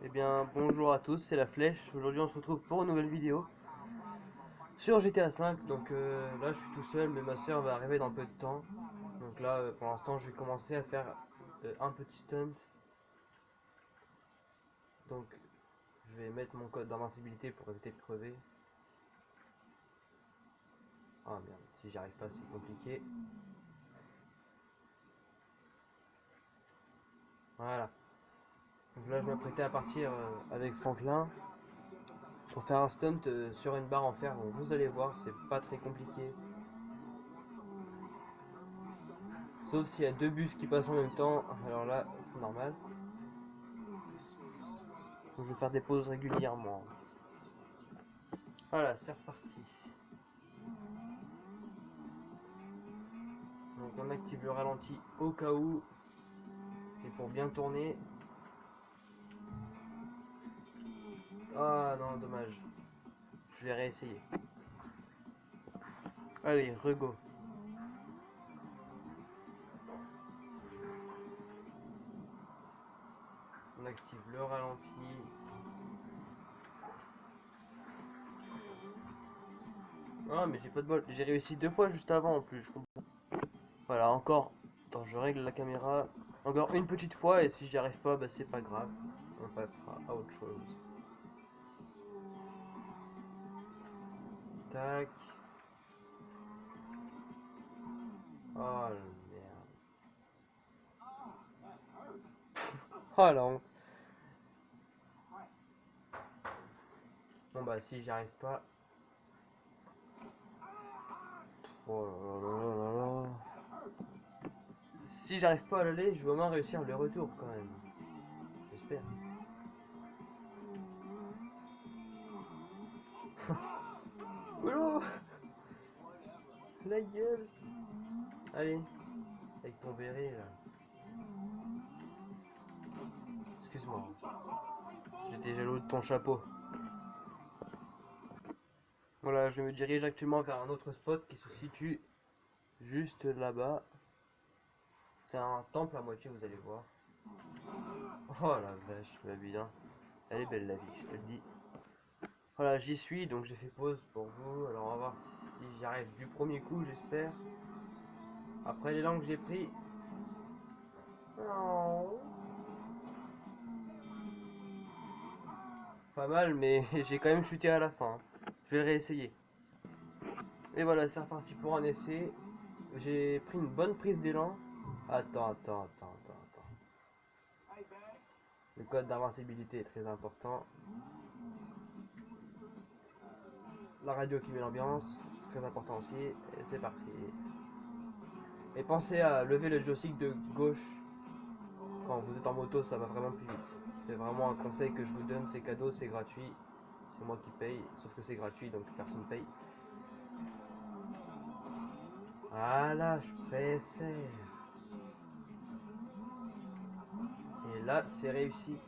Eh bien, bonjour à tous, c'est la Flèche. Aujourd'hui, on se retrouve pour une nouvelle vidéo sur GTA 5. Donc là, je suis tout seul, mais ma soeur va arriver dans peu de temps. Donc là, pour l'instant, je vais commencer à faire un petit stunt. Donc, je vais mettre mon code d'invincibilité pour éviter de crever. Ah merde, si j'y arrive pas, c'est compliqué. Voilà. Donc là, je m'apprêtais à partir avec Franklin pour faire un stunt sur une barre en fer. Donc vous allez voir, c'est pas très compliqué. Sauf s'il y a deux bus qui passent en même temps, alors là, c'est normal. Donc je vais faire des pauses régulièrement. Voilà, c'est reparti. Donc on active le ralenti au cas où. Et pour bien tourner. Ah non, dommage. Je vais réessayer. Allez, rego. On active le ralenti. Ah mais j'ai pas de bol. J'ai réussi deux fois juste avant en plus. Voilà, encore. Attends, je règle la caméra. Encore une petite fois et si j'y arrive pas, bah c'est pas grave. On passera à autre chose. Tac. Oh merde. Oh la honte. Bon bah si j'y arrive pas. Oh là là là là là. Si j'arrive pas à l'aller, je vais au moins réussir le retour quand même. J'espère. Oula, la gueule. Allez, avec ton béret là. Excuse-moi. J'étais jaloux de ton chapeau. Voilà, je me dirige actuellement vers un autre spot qui se situe juste là-bas. C'est un temple à moitié, vous allez voir. Oh la vache, va bien. Elle est belle la vie, je te le dis. Voilà, j'y suis, donc j'ai fait pause pour vous. Alors on va voir si j'y arrive du premier coup, j'espère. Après l'élan que j'ai pris. Oh. Pas mal, mais j'ai quand même chuté à la fin. Je vais le réessayer. Et voilà, c'est reparti pour un essai. J'ai pris une bonne prise d'élan. Attends. Le code d'invincibilité est très important. La radio qui met l'ambiance, c'est très important aussi. Et c'est parti. Et pensez à lever le joystick de gauche. Quand vous êtes en moto, ça va vraiment plus vite. C'est vraiment un conseil que je vous donne. C'est cadeau, c'est gratuit. C'est moi qui paye. Sauf que c'est gratuit, donc personne paye. Voilà, je préfère. Et là, c'est réussi.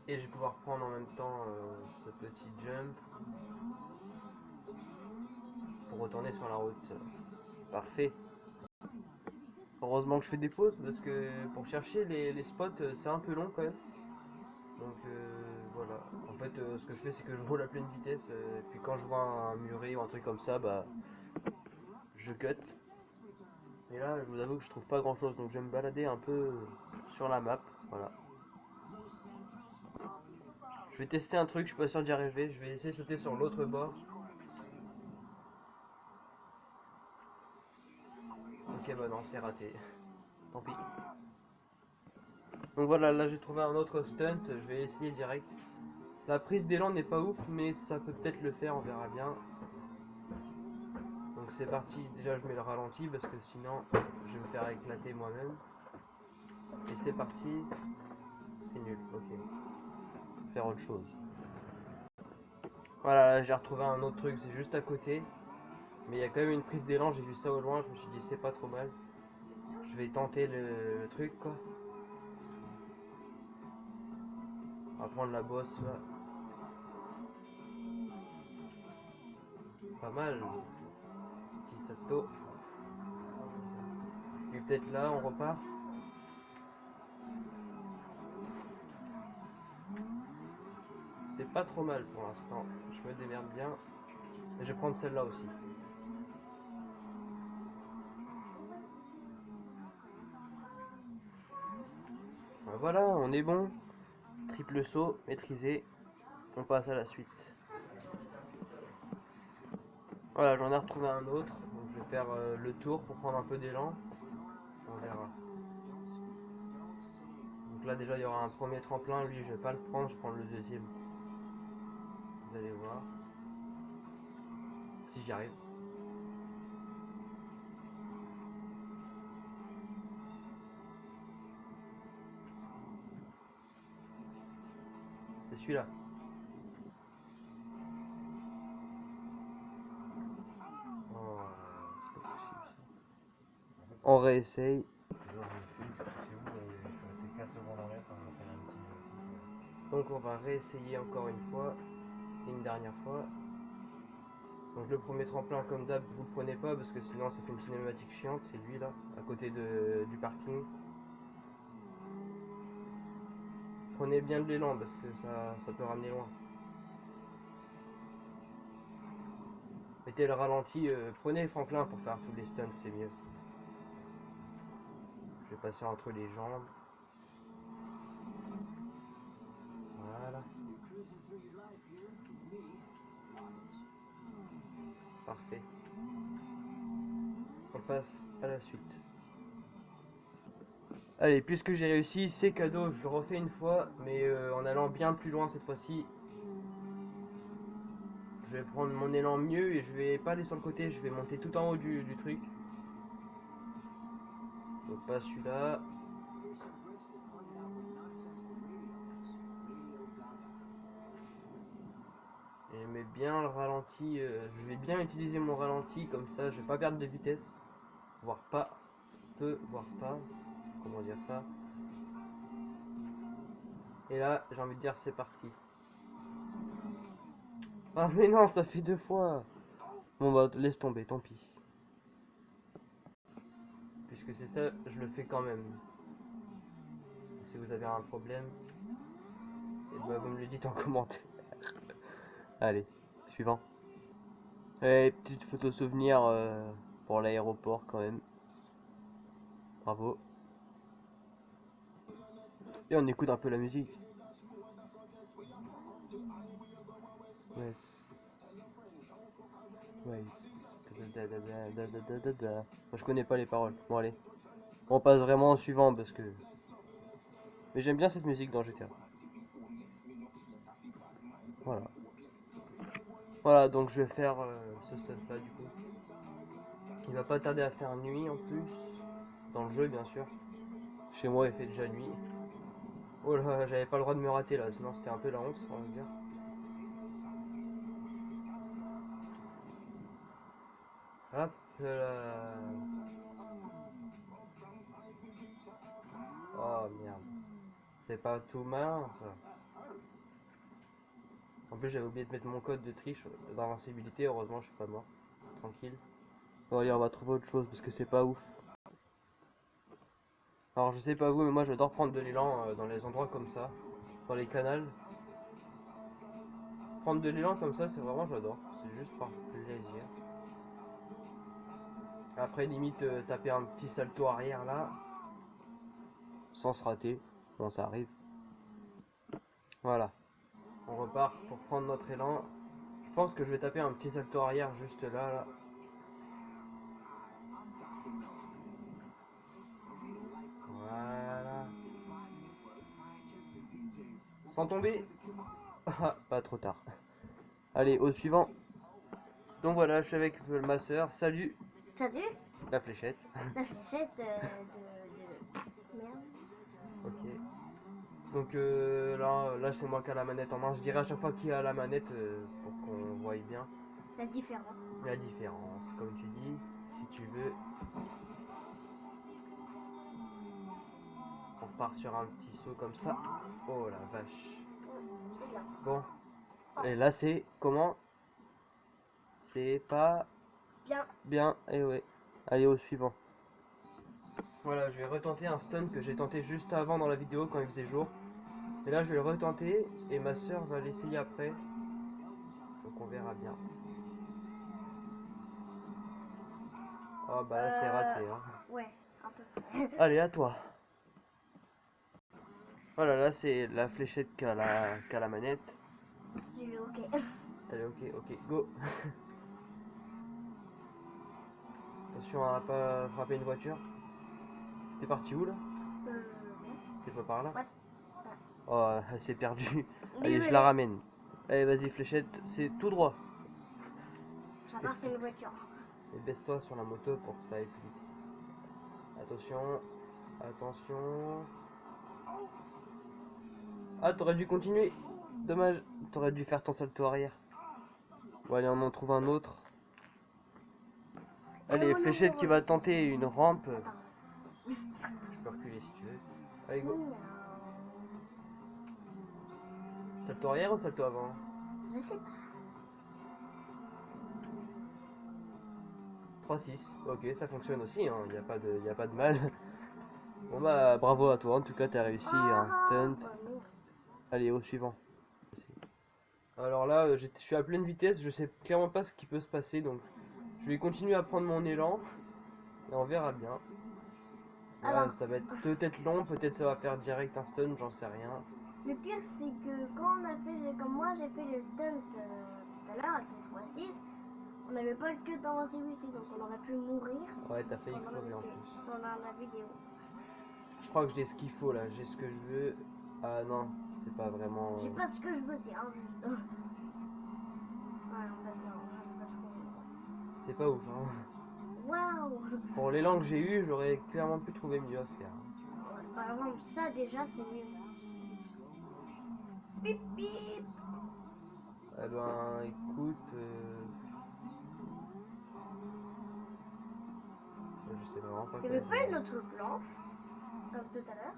Et je vais pouvoir prendre en même temps ce petit jump pour retourner sur la route. Parfait. Heureusement que je fais des pauses parce que pour chercher les spots, c'est un peu long quand même. Donc voilà. En fait, ce que je fais, c'est que je roule à pleine vitesse. Et puis quand je vois un muret ou un truc comme ça, bah je cut. Et là, je vous avoue que je trouve pas grand chose. Donc je vais me balader un peu sur la map. Voilà. Je vais tester un truc, je suis pas sûr d'y arriver. Je vais essayer de sauter sur l'autre bord. Ok, bah non, c'est raté. Tant pis. Donc voilà, là j'ai trouvé un autre stunt. Je vais essayer direct. La prise d'élan n'est pas ouf, mais ça peut peut-être le faire, on verra bien. Donc c'est parti. Déjà, je mets le ralenti parce que sinon, je vais me faire éclater moi-même. Et c'est parti. C'est nul, ok. Faire autre chose. Voilà, là j'ai retrouvé un autre truc, c'est juste à côté. Mais il y a quand même une prise d'élan, j'ai vu ça au loin, je me suis dit c'est pas trop mal. Je vais tenter le truc quoi. On va prendre la bosse là. Pas mal. Petit salto. Et peut-être là, on repart. c'est pas trop mal pour l'instant. Je me démerde bien. Et je vais prendre celle-là aussi. Voilà, on est bon. Triple saut, maîtrisé. On passe à la suite. Voilà, j'en ai retrouvé un autre. Donc je vais faire le tour pour prendre un peu d'élan. On verra. Donc là déjà il y aura un premier tremplin. Lui je vais pas le prendre, je prends le deuxième. Vous allez voir. Si j'y arrive. C'est celui-là. Oh, c'est pas possible ça. On réessaye. Donc on va réessayer encore une fois. Une dernière fois. Donc le premier tremplin comme d'hab vous le prenez pas parce que sinon ça fait une cinématique chiante. C'est lui là, à côté du parking. Prenez bien de l'élan parce que ça peut ramener loin. Mettez le ralenti, prenez Franklin pour faire tous les stunts, c'est mieux. Je vais passer entre les jambes. Voilà. Parfait. On passe à la suite. Allez, puisque j'ai réussi, c'est cadeau, je le refais une fois, mais en allant bien plus loin cette fois-ci. Je vais prendre mon élan mieux et je vais pas aller sur le côté, je vais monter tout en haut du truc. Donc pas celui-là. Et je mets bien le ralenti, je vais bien utiliser mon ralenti, comme ça je vais pas perdre de vitesse. Voire pas, peu, voire pas. Comment dire ça? Et là, j'ai envie de dire c'est parti. Ah mais non, ça fait 2 fois. Bon bah laisse tomber, tant pis. Puisque c'est ça, je le fais quand même. Si vous avez un problème, et bah vous me le dites en commentaire. Allez, suivant. Et petite photo souvenir pour l'aéroport quand même. Bravo. Et on écoute un peu la musique. Ouais. Ouais. Moi, je connais pas les paroles. Bon allez. On passe vraiment au suivant parce que... Mais j'aime bien cette musique dans GTA. Voilà. Voilà, donc je vais faire ce stunt là du coup. Il va pas tarder à faire nuit en plus. Dans le jeu bien sûr. Chez moi il fait déjà nuit. Oh là, j'avais pas le droit de me rater là, sinon c'était un peu la honte, on va dire. Hop là. Oh merde. C'est pas tout malin ça. En plus j'avais oublié de mettre mon code de triche d'invincibilité, heureusement je suis pas mort. Tranquille. Bon allez, on va trouver autre chose parce que c'est pas ouf. Alors je sais pas vous mais moi j'adore prendre de l'élan dans les endroits comme ça. Dans les canals. Prendre de l'élan comme ça c'est vraiment j'adore. C'est juste par plaisir. Après limite taper un petit salto arrière là. Sans se rater. Bon ça arrive. Voilà. On repart pour prendre notre élan. Je pense que je vais taper un petit salto arrière juste là. Voilà. Sans tomber. Ah, pas trop tard. Allez, au suivant. Donc voilà, je suis avec ma soeur. Salut. Salut. La fléchette. La fléchette de... Merde. Ok. Donc là c'est moi qui a la manette en main. Je dirais à chaque fois qui a la manette pour qu'on voie bien. La différence. La différence, comme tu dis, si tu veux. On repart sur un petit saut comme ça. Oh la vache. Bon. Et là c'est comment? C'est pas bien. Bien, et ouais. Allez au suivant. Voilà, je vais retenter un stun que j'ai tenté juste avant dans la vidéo quand il faisait jour. Et là, je vais le retenter et ma soeur va l'essayer après. Donc on verra bien. Oh bah là, c'est raté. Hein. Ouais, un peu près. Allez, à toi. Voilà, là, c'est la fléchette qu'a la manette. J'ai eu ok. Allez, ok, go. Attention à pas frapper une voiture. T'es parti où là? Euh, C'est pas par là? Ouais. Oh, elle s'est perdue. Allez, je Désolé. la ramène. Allez, vas-y, fléchette, c'est tout droit. Ça part, c'est une voiture. Et baisse-toi sur la moto pour que ça aille plus vite. Attention, attention. Ah, t'aurais dû continuer. Dommage, t'aurais dû faire ton salto arrière. Bon, allez, on en trouve un autre. Allez, fléchette qui va tenter une rampe. Je peux reculer si tu veux. Allez, go. Salto arrière ou salto avant? Je sais pas. 3-6. Ok, ça fonctionne aussi, hein. Y a pas de mal. Bon bah, bravo à toi. En tout cas, t'as réussi un stunt. Allez, au suivant. Alors là, je suis à pleine vitesse. Je sais clairement pas ce qui peut se passer. Donc, je vais continuer à prendre mon élan. Et on verra bien. Là, Alors, ça va être peut-être long. Peut-être ça va faire direct un stun. J'en sais rien. le pire, c'est que quand on a fait, comme moi, j'ai fait le stunt tout à l'heure avec le 3-6, on n'avait pas le queue d'invincibilité, donc on aurait pu mourir Ouais, t'as failli pendant crever en plus. pendant la vidéo. Je crois que j'ai ce qu'il faut là. J'ai ce que je veux. Ah non, c'est pas vraiment. J'ai pas ce que je veux, c'est injuste. Ouais, on va dire, on va pas trop. C'est pas ouf, hein. Waouh! Pour l'élan que j'ai eu, j'aurais clairement pu trouver mieux à faire. Ouais, par exemple, ça déjà, c'est mieux. Bip bip! Eh ben, écoute, je sais vraiment pas Il n'y avait pas une autre planche, comme tout à l'heure.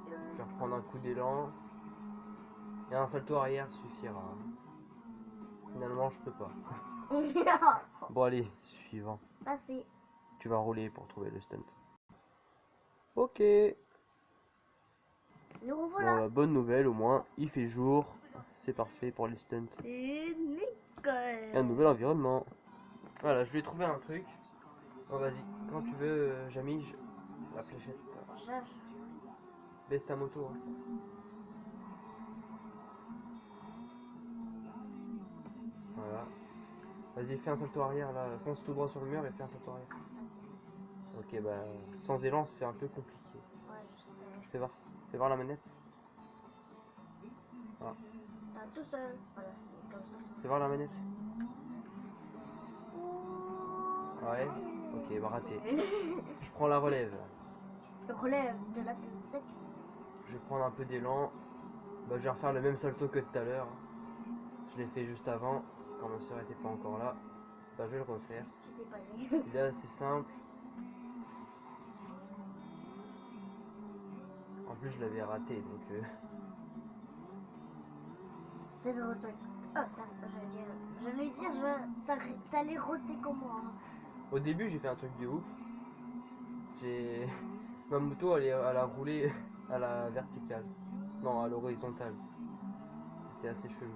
Je vais reprendre un coup d'élan. Et un salto arrière suffira. Finalement, je peux pas. Bon, allez, suivant. Passé. Tu vas rouler pour trouver le stunt. Ok. Nous Bon, revoilà. bonne nouvelle, au moins, il fait jour. C'est parfait pour les stunts. C'est Et un nouvel environnement. Voilà, je vais trouver un truc. Bon, vas-y, quand tu veux, Jamige, la fléchette. Baisse ta moto. Hein. Voilà. Vas-y, fais un salto arrière là. Fonce tout droit sur le mur et fais un salto arrière. Ok, bah, sans élan, c'est un peu compliqué. Ouais, je sais. Fais voir la manette. Ah. Ça tout seul. Voilà, comme ça. Fais voir la manette. Ouais. Ok, bah raté. Je prends la relève. Le relève de la sexe. Je vais prendre un peu d'élan. Bah, je vais refaire le même salto que tout à l'heure. Je l'ai fait juste avant, quand ma soeur était pas encore là. Bah, je vais le refaire. J'étais pas né. Et là, c'est simple. En plus, je l'avais raté, donc... C'est le truc. Oh, j'allais dire, t'allais roter comme moi. Hein. Au début, j'ai fait un truc de ouf. Ma moto, elle a roulé à la verticale. Non, à l'horizontale. C'était assez chelou.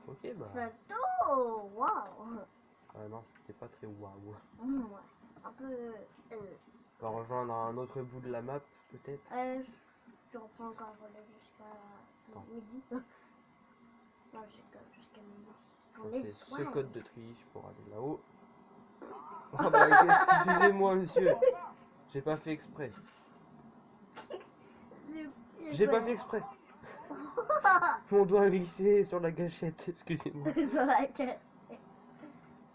Ok, bah... Salto! Waouh! Ah non, c'était pas très waouh. Ouais. Un peu... On va rejoindre un autre bout de la map, peut-être. Je reprends encore un relais jusqu'à midi. Non, jusqu'à midi. On est fait soir. ce code de triche pour aller là-haut. Oh bah, excusez-moi, monsieur. J'ai pas fait exprès. J'ai pas fait exprès. Mon doigt a glissé sur la gâchette, excusez-moi. Sur la cachette.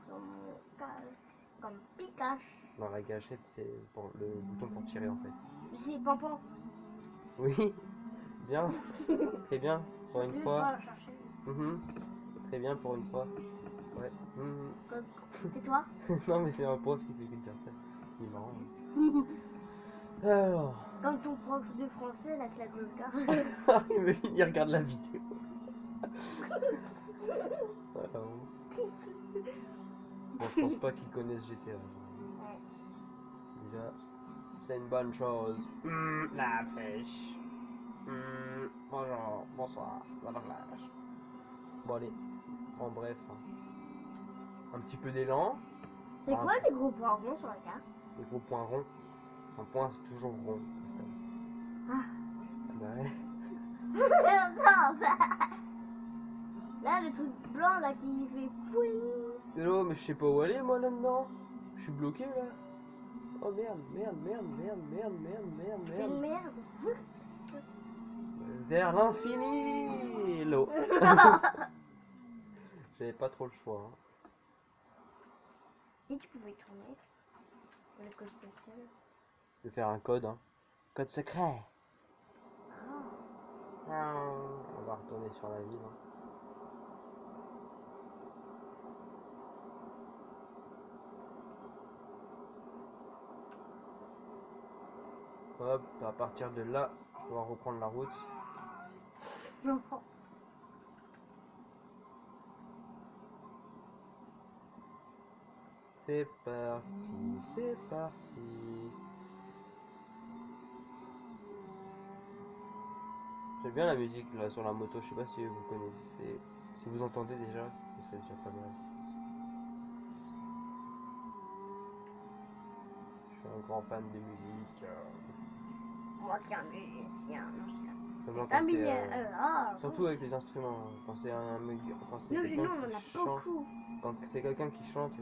Sur mon cal. Comme Pikachu. Dans la gâchette, c'est pour le bouton pour tirer en fait. C'est Pampon. Oui, bien, très bien, pour une fois. Très bien pour une fois. Ouais. Et toi? Non mais c'est un prof qui fait que dire ça. Il est marrant. Alors. Comme ton prof de français avec la grosse gorge. Il regarde la vidéo. Voilà. Bon, je pense pas qu'ils connaissent GTA. Déjà, c'est une bonne chose. La pêche. Bonjour, bonsoir, la plage. Bon allez, en bref, hein. Un petit peu d'élan. C'est quoi les gros points ronds sur la carte? Les gros points ronds. Un point c'est toujours rond. Ah. Bah ouais. Là, le truc blanc là qui fait pouing. Hello, mais je sais pas où aller moi là-dedans. Je suis bloqué là. Oh merde, merde, merde, merde, merde, merde, merde, C'est une merde. merde. Vers l'infini, l'eau. J'avais pas trop le choix. Hein. Si tu pouvais tourner pour le code spécial. Je vais faire un code, hein. Code secret. Ah. On va retourner sur la ville. Hein. Hop, à partir de là, on va reprendre la route. Non. C'est parti, c'est parti. J'aime bien la musique là sur la moto, je sais pas si vous connaissez, si vous entendez déjà, c'est déjà pas mal. Je suis un grand fan de musique. Moi qui un musicien. Ça me T'as mis surtout avec les instruments. Quand c'est quand c'est nous, quelqu'un on en a qui chante, beaucoup. quand c'est quelqu'un qui chante,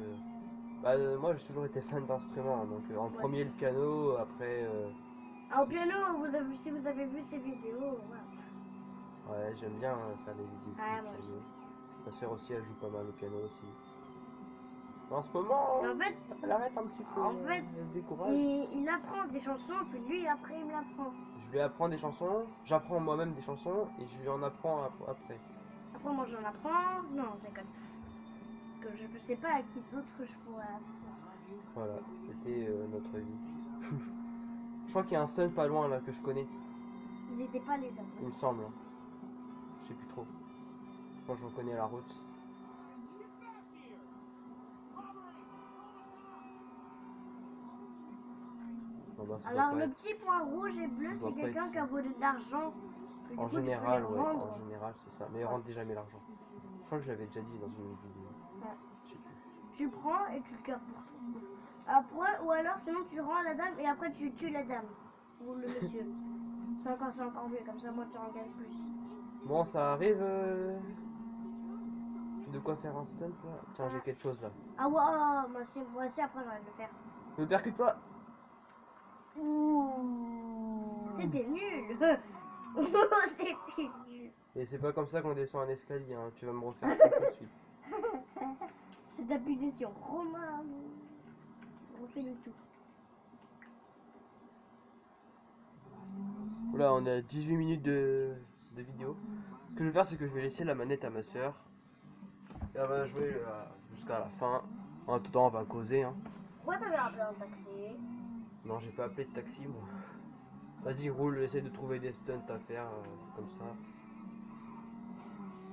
moi j'ai toujours été fan d'instruments. Donc en Moi premier aussi. le piano, après. Ah, au piano, si vous avez vu ces vidéos, Ouais, j'aime bien faire des vidéos. Ouais, du moi piano. Ma soeur aussi elle joue pas mal au piano aussi. Mais en ce moment, en fait, elle arrête un petit peu. en fait, Elle se décourage. il apprend des chansons, puis lui, après, il me l'apprend. Je lui apprends des chansons, j'apprends moi-même des chansons et je lui en apprends après. Après, moi, j'en apprends. Non, c'est comme que je ne sais pas à qui d'autre je pourrais apprendre. Voilà, c'était notre vie. Je crois qu'il y a un stun pas loin là que je connais, Ils n'étaient pas les il apprendre. me semble. Hein. Je sais plus trop. Je crois que je reconnais la route. Non, bah, ça doit Alors, pas le être- petit point rouge et bleu, Ça doit c'est pas quelqu'un être qui a volé de l'argent. Que du En coup, tu peux général, les ouais, rendre. en général c'est ça. Mais il rentre jamais l'argent. Je crois que je l'avais déjà dit dans une vidéo. Ouais. Je sais plus. Tu prends et tu le gardes pour toi. Après, ou alors sinon tu rends la dame et après tu tues la dame. Ou le monsieur. C'est encore mieux, comme ça moi tu en gagnes plus. Bon, ça arrive. De quoi faire un stun là. Tiens, j'ai quelque chose là. Ah ouais, oh, moi aussi après j'aurais de le faire. Ne me percute pas. C'était nul. C'était nul. Et c'est pas comme ça qu'on descend un escalier, hein. Tu vas me refaire ça tout de suite. C'est appuyé sur Romain. On refait le tout. Oula, on est à 18 minutes de vidéo. Ce que je vais faire, c'est que je vais laisser la manette à ma soeur. Et elle va jouer jusqu'à la fin. En attendant, on va causer. Hein. Pourquoi t'avais appelé un taxi? Non, j'ai pas appelé de taxi, moi. Vas-y, roule, essaie de trouver des stunts à faire comme ça.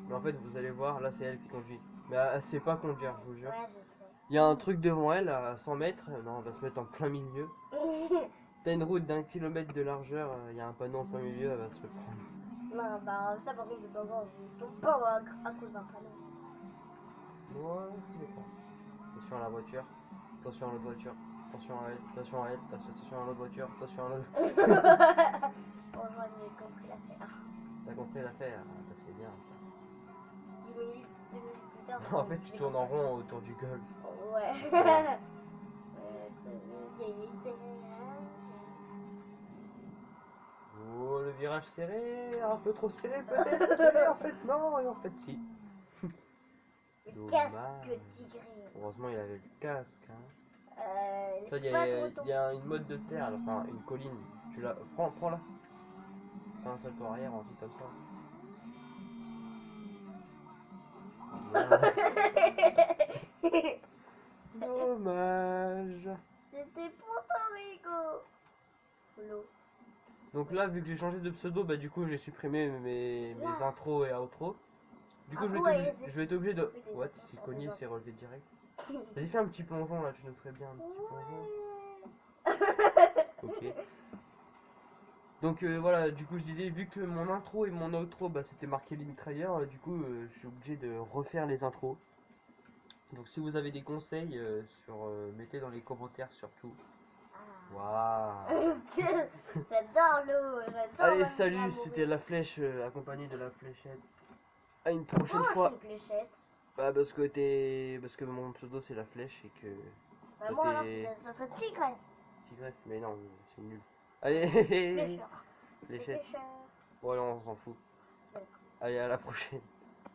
Mais en fait, vous allez voir, là, c'est elle qui conduit. Mais elle sait pas conduire, je vous jure. Ouais, je sais. Il y a un truc devant elle à 100 mètres. Non, on va se mettre en plein milieu. T'as une route d'1 kilomètre de largeur, il y a un panneau en plein milieu, elle va se le prendre. Non, bah ça par contre c'est pas grave. Je tombe pas à cause d'un panneau. Ouais, ça dépend. Attention à la voiture, attention à l'autre voiture, attention à elle, attention à elle, attention à l'autre voiture, attention à l'autre. Bon, je vois que j'ai compris l'affaire. T'as compris l'affaire, bah, c'est bien ça. 10 minutes plus tard. En fait, tu tournes en rond autour du golf. Ouais. Oh, le virage serré, un peu trop serré peut-être. Et en fait, non, et en fait, si. Le casque tigré. Heureusement, il avait le casque. Hein. Il Ça, est pas trop il y a une mode de terre, là, enfin une colline. Tu la prends là. Fais un salto arrière, ensuite comme ça. Dommage. C'était pour ton rigo. Donc là, vu que j'ai changé de pseudo, bah du coup j'ai supprimé mes intros et outros. Du coup, je vais être obligé de. Ouais, c'est cogné, c'est relevé direct. Vas-y, fais un petit plongeon là, tu nous ferais bien un petit plongeon. Ok. Donc voilà, du coup je disais, vu que mon intro et mon outro, bah, c'était marqué les mitrailleurs, du coup je suis obligé de refaire les intros. Donc si vous avez des conseils, mettez dans les commentaires surtout. Waouh. J'adore l'eau, j'adore Allez, la salut, mourir. c'était la flèche accompagnée de la fléchette. À une prochaine Pourquoi fois. c'est une fléchette? Bah parce que mon pseudo c'est la flèche et que Bah, toi moi alors t'es ça serait tigresse. tigresse, mais non, c'est nul. Allez, Flécheur. fléchette. Flécheur. Bon allez, on s'en fout. Allez, à la prochaine.